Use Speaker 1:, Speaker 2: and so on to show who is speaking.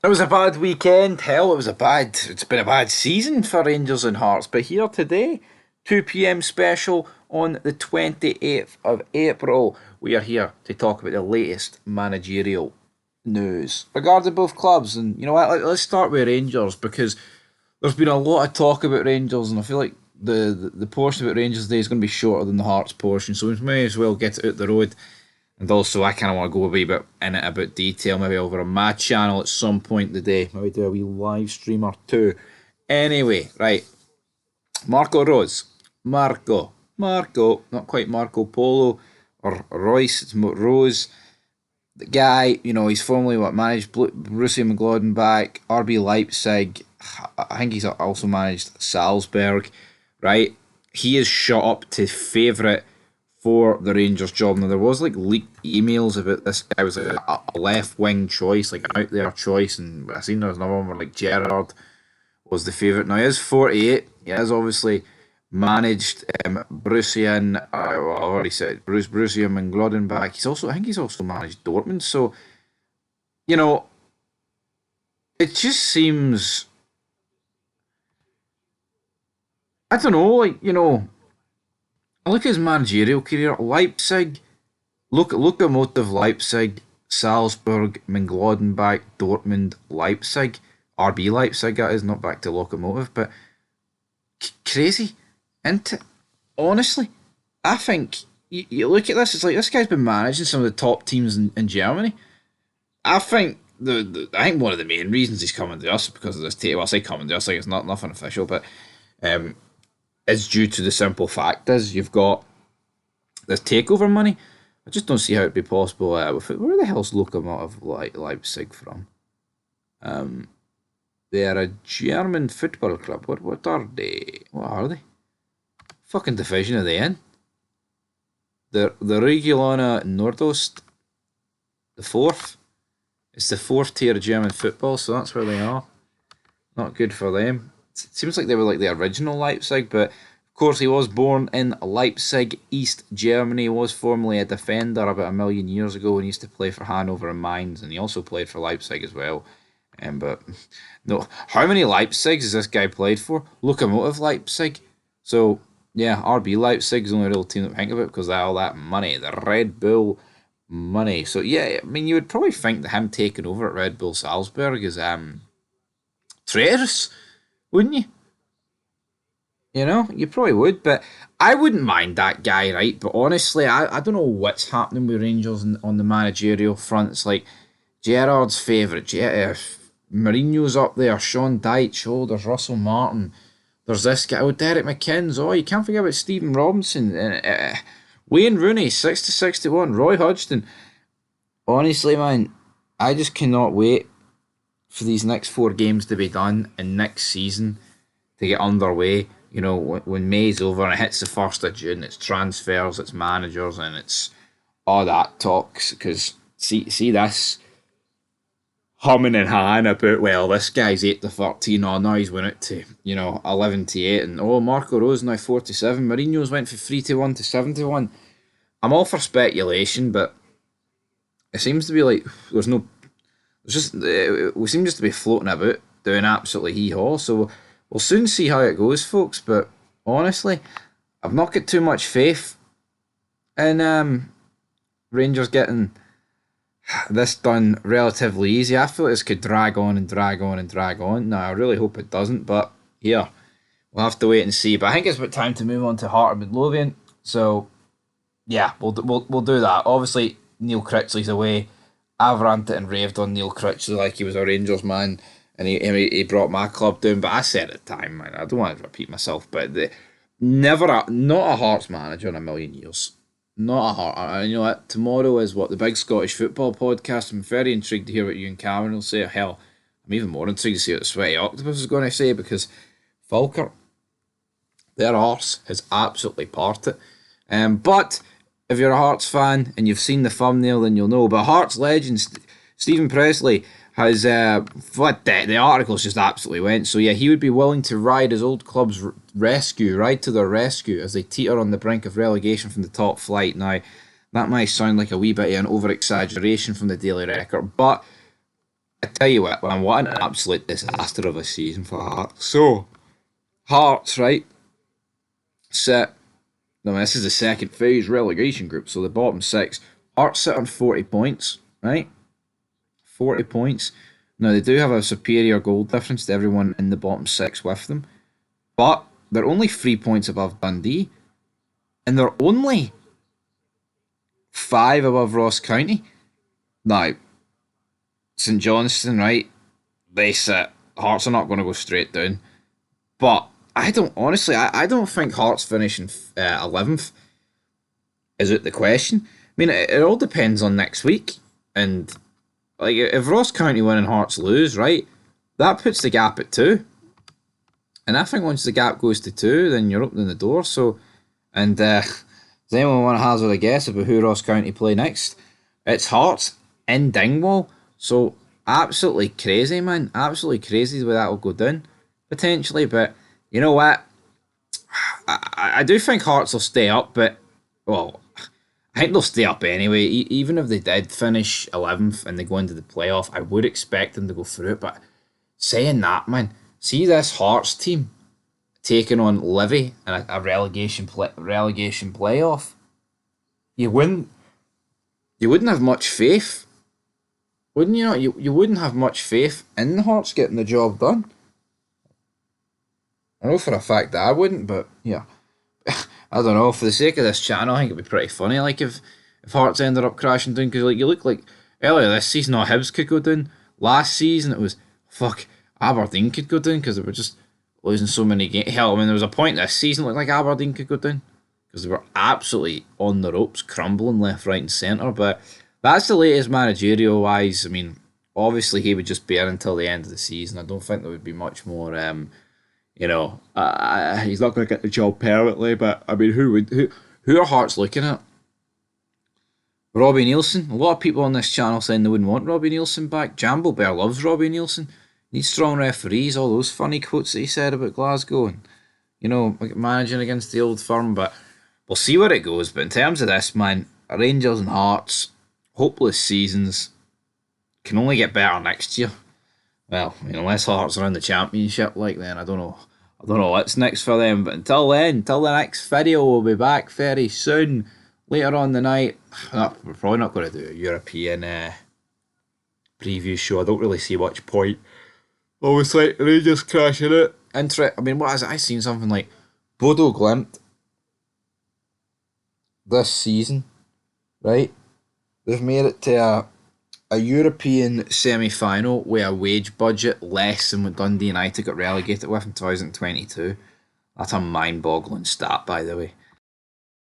Speaker 1: It was a bad weekend. Hell, it's been a bad season for Rangers and Hearts. But here today, 2 p.m. special on the 28th of April, we are here to talk about the latest managerial news regarding both clubs. And you know what? Let's start with Rangers because there's been a lot of talk about Rangers, and I feel like the portion about Rangers Day is going to be shorter than the Hearts portion, so we may as well get it out the road. And also, I kind of want to go a wee bit in it about detail, maybe over on my channel at some point today. Maybe do a wee live stream or two. Anyway, right. Marco Rose. Marco. Not quite Marco Polo or Royce. It's Rose. The guy, he's formerly managed Borussia Mönchengladbach, RB Leipzig. I think he's also managed Salzburg, right? He is shot up to favourite for the Rangers job. Now there was leaked emails about this guy was a left wing choice, like an out there choice, and I seen there's another one where Gerrard was the favourite. Now he is 48. He has obviously managed Borussia and I've already said Borussia Mönchengladbach. I think he's also managed Dortmund. So it just seems, I don't know, I look at his managerial career. Leipzig, Lokomotiv Leipzig, Salzburg, Mönchengladbach, Dortmund, Leipzig, RB Leipzig. That is not back to Lokomotiv, but crazy, isn't it? Honestly, I think you look at this. It's like this guy's been managing some of the top teams in Germany. I think I think one of the main reasons he's coming to us is because of this table. I say coming to us like it's not nothing official, but is due to the simple fact is you've got this takeover money. I just don't see how it'd be possible with it. Where the hell's Lokomotiv Leipzig from? They are a German football club. What are they? What are they? Fucking division are they in? The Regionalliga Nordost, the fourth. It's the fourth tier of German football, so that's where they are. Not good for them. It seems like they were like the original Leipzig, but of course he was born in Leipzig, East Germany. He was formerly a defender about a million years ago and he used to play for Hanover and Mainz, and he also played for Leipzig as well. But no, how many Leipzigs has this guy played for? Lokomotiv Leipzig. So yeah, RB Leipzig is the only real team that I think about because of all that money, the Red Bull money. So yeah, I mean you would probably think that him taking over at Red Bull Salzburg is traitorous, wouldn't you? You probably would, but I wouldn't mind that guy, right? But honestly, I don't know what's happening with Rangers on the managerial front. It's like Gerrard's favourite, Mourinho's up there, Sean Dyche, there's Russell Martin, there's this guy, Derek McKinns, you can't forget about Stephen Robinson, Wayne Rooney, 60-61, Roy Hodgson. Honestly, man, I just cannot wait for these next 4 games to be done and next season to get underway. When May's over and it hits the 1st of June, it's transfers, it's managers, and it's all that talks. Because see this humming and hawing about, well, this guy's 8-13, now he's went it to 11-8, and Marco Rose now 47. Mourinho's went from 3-1 to 7-1. I'm all for speculation, but it seems to be like there's no. We seem just to be floating about doing absolutely hee-haw. So we'll soon see how it goes, folks. But honestly, I've not got too much faith in Rangers getting this done relatively easy. I feel like this could drag on and drag on and drag on. Now, I really hope it doesn't, but here, we'll have to wait and see. But I think it's about time to move on to Heart of Midlothian. So, yeah, we'll do that. Obviously, Neil Critchley's away. I've ranted and raved on Neil Critchley like he was a Rangers man and he brought my club down. But I said at the time, man, I don't want to repeat myself, but not a Hearts manager in a million years. Not a Heart. You know what? Tomorrow is the Big Scottish Football Podcast. I'm very intrigued to hear what you and Cameron will say. Hell, I'm even more intrigued to see what the Sweaty Octopus is going to say because Falkirk, their arse has absolutely parted. But if you're a Hearts fan and you've seen the thumbnail, then you'll know. But Hearts legend Stephen Pressley has the articles just absolutely went. So yeah, he would be willing to ride his old club's ride to their rescue as they teeter on the brink of relegation from the top flight. Now, that might sound like a wee bit of an over exaggeration from the Daily Record, but I tell you what, man, what an absolute disaster of a season for Hearts. So, Hearts, right, sit. No, this is the second phase relegation group, so the bottom six. Hearts sit on 40 points, right? 40 points. Now, they do have a superior goal difference to everyone in the bottom six with them, but they're only 3 points above Dundee, and they're only five above Ross County. Now, St Johnstone, right? They sit. Hearts are not going to go straight down. But I don't honestly. I don't think Hearts finishing 11th is it the question. I mean, it all depends on next week. And like, if Ross County win and Hearts lose, right, that puts the gap at two. And I think once the gap goes to two, then you're opening the door. So, and does anyone want to hazard a guess about who Ross County play next? It's Hearts in Dingwall. So absolutely crazy, man. Absolutely crazy the way that will go down potentially. But you know what? I do think Hearts will stay up, but well, I think they'll stay up anyway. Even if they did finish 11th and they go into the playoff, I would expect them to go through it. But saying that, man, see this Hearts team taking on Livy in a relegation playoff. You wouldn't you wouldn't have much faith, wouldn't you? Not you wouldn't have much faith in the Hearts getting the job done. I know for a fact that I wouldn't, but yeah, I don't know. For the sake of this channel, I think it'd be pretty funny. Like if Hearts ended up crashing down, because like you look like earlier this season, Hibs could go down. Last season, it was fuck Aberdeen could go down because they were just losing so many games. Hell, I mean, there was a point this season looked like Aberdeen could go down because they were absolutely on the ropes, crumbling left, right, and centre. But that's the latest managerial wise. I mean, obviously he would just be in until the end of the season. I don't think there would be much more. He's not going to get the job permanently. But I mean, who are Hearts looking at? Robbie Nielsen. A lot of people on this channel saying they wouldn't want Robbie Nielsen back. Jambo Bear loves Robbie Nielsen. Needs strong referees. All those funny quotes that he said about Glasgow and managing against the old firm. But we'll see where it goes. But in terms of this, man, Rangers and Hearts, hopeless seasons, can only get better next year. Well, unless Hearts are in the championship, like then I don't know. I don't know what's next for them. But until then, until the next video, we'll be back very soon. Later on the night, we're probably not going to do a European preview show. I don't really see much point. Obviously, Rangers crashing it. I mean, what has it? I seen something like Bodo Glimt this season, right? They've made it to a European semi-final with a wage budget less than what Dundee United got relegated with in 2022. That's a mind-boggling stat, by the way.